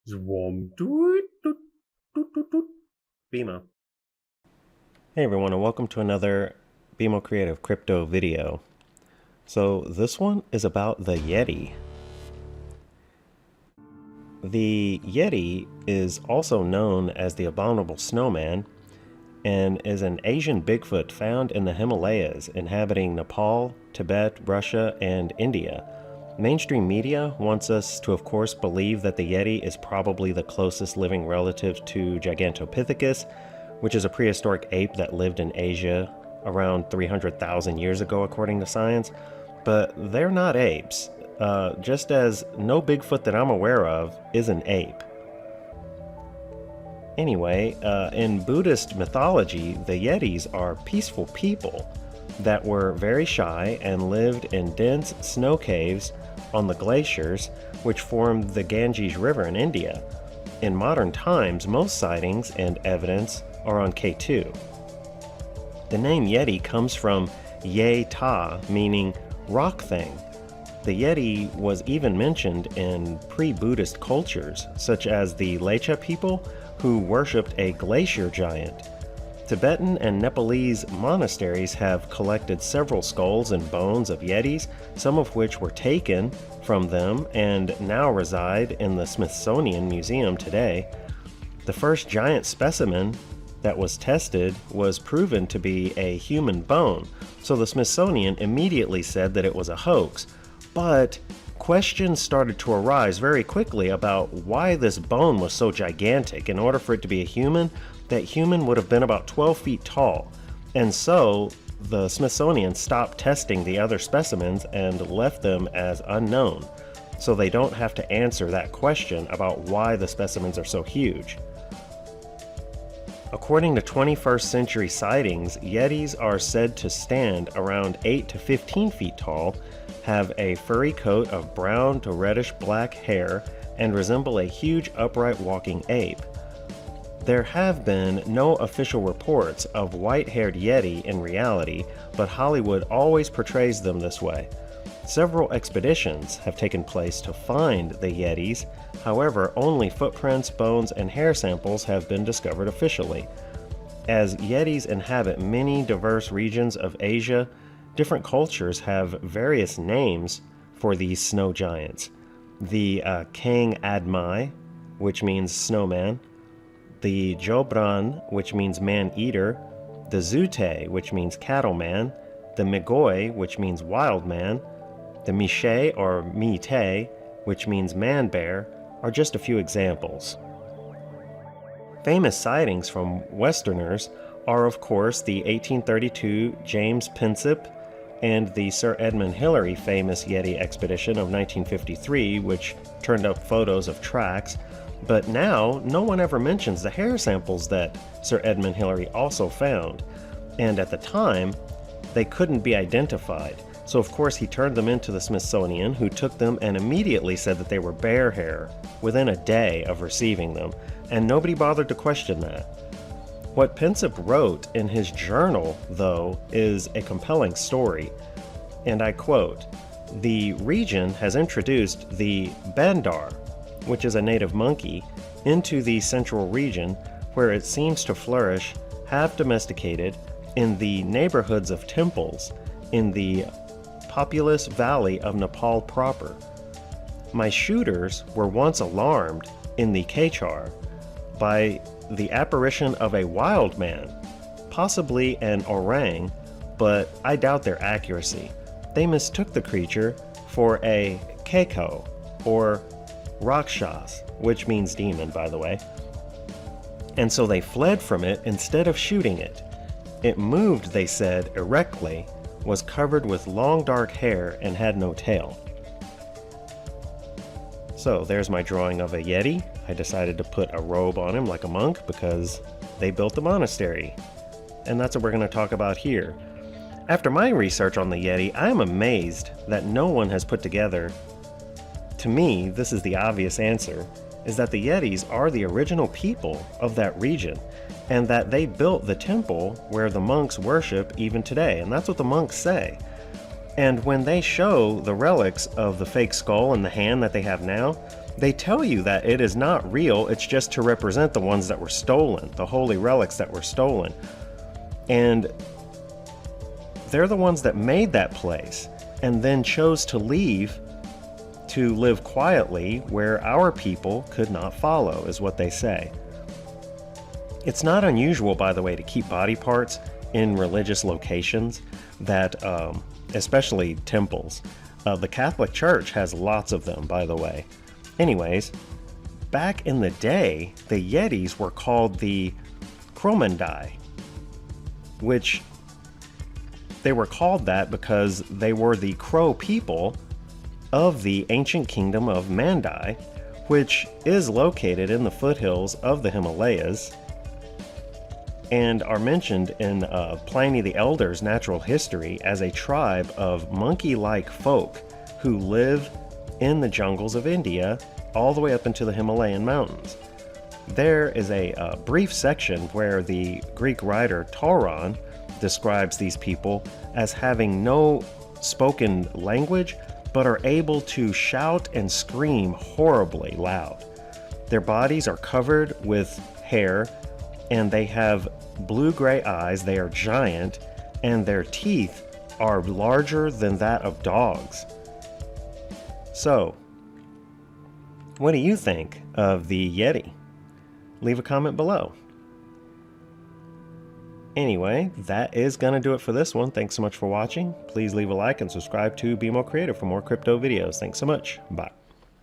Zwom. Doot, doot, doot, doot, doot. BMO. Hey everyone, and welcome to another BMO Creative crypto video. So this one is about the Yeti. The Yeti is also known as the abominable snowman and is an Asian Bigfoot found in the Himalayas, inhabiting Nepal, Tibet, Russia, and India. Mainstream media wants us to, of course, believe that the Yeti is probably the closest living relative to Gigantopithecus, which is a prehistoric ape that lived in Asia around 300,000 years ago, according to science. But they're not apes, just as no Bigfoot that I'm aware of is an ape. Anyway, in Buddhist mythology, the Yetis are peaceful people that were very shy and lived in dense snow caves on the glaciers which formed the Ganges River in India. In modern times, most sightings and evidence are on K2. The name Yeti comes from Ye-Ta, meaning rock thing. The Yeti was even mentioned in pre-Buddhist cultures, such as the Lecha people, who worshipped a glacier giant. Tibetan and Nepalese monasteries have collected several skulls and bones of Yetis, some of which were taken from them and now reside in the Smithsonian Museum today. The first giant specimen that was tested was proven to be a human bone, so the Smithsonian immediately said that it was a hoax. But questions started to arise very quickly about why this bone was so gigantic. In order for it to be a human, that human would have been about 12 feet tall. And so the Smithsonian stopped testing the other specimens and left them as unknown, so they don't have to answer that question about why the specimens are so huge. According to 21st century sightings, Yetis are said to stand around 8 to 15 feet tall, have a furry coat of brown to reddish black hair, and resemble a huge upright walking ape. There have been no official reports of white-haired Yeti in reality, but Hollywood always portrays them this way. Several expeditions have taken place to find the Yetis. However, only footprints, bones, and hair samples have been discovered officially. As Yetis inhabit many diverse regions of Asia, different cultures have various names for these snow giants. The Kang Admai, which means snowman, the Jobran, which means man-eater, the Zute, which means cattleman, the Migoi, which means wild man, the Miche or Mite, which means man-bear, are just a few examples. Famous sightings from Westerners are, of course, the 1832 James Princip and the Sir Edmund Hillary famous Yeti expedition of 1953, which turned up photos of tracks. But now, no one ever mentions the hair samples that Sir Edmund Hillary also found. And at the time, they couldn't be identified. So of course he turned them into the Smithsonian, who took them and immediately said that they were bear hair within a day of receiving them, and nobody bothered to question that. What Princip wrote in his journal, though, is a compelling story, and I quote, "The region has introduced the bandar, which is a native monkey, into the central region, where it seems to flourish, half domesticated, in the neighborhoods of temples, in the populous valley of Nepal proper. My shooters were once alarmed in the Kachar by the apparition of a wild man, possibly an orang, but I doubt their accuracy. They mistook the creature for a Keiko, or Rakshas, which means demon, by the way. And so they fled from it instead of shooting it. It moved, they said, erectly, was covered with long dark hair, and had no tail." So there's my drawing of a Yeti. I decided to put a robe on him like a monk because they built the monastery. And that's what we're going to talk about here. After my research on the Yeti, I am amazed that no one has put together. To me, this is the obvious answer, is that the Yetis are the original people of that region, and that they built the temple where the monks worship even today, and that's what the monks say. And when they show the relics of the fake skull and the hand that they have now, They tell you that it is not real, it's just to represent the ones that were stolen, the holy relics that were stolen. And they're the ones that made that place and then chose to leave to live quietly where our people could not follow, is what they say. It's not unusual, by the way, to keep body parts in religious locations that, especially temples. The Catholic Church has lots of them, by the way. Anyways, back in the day, the Yetis were called the Chromandai, which they were called that because they were the Crow people of the ancient kingdom of Mandai, which is located in the foothills of the Himalayas and are mentioned in Pliny the Elder's Natural History as a tribe of monkey-like folk who live in the jungles of India all the way up into the Himalayan mountains. There is a brief section where the Greek writer Tauron describes these people as having no spoken language, but are able to shout and scream horribly loud. Their bodies are covered with hair, and they have blue-gray eyes. They are giant, and their teeth are larger than that of dogs. So, what do you think of the Yeti? Leave a comment below. Anyway, that is going to do it for this one. Thanks so much for watching. Please leave a like and subscribe to BMO Creative for more crypto videos. Thanks so much. Bye.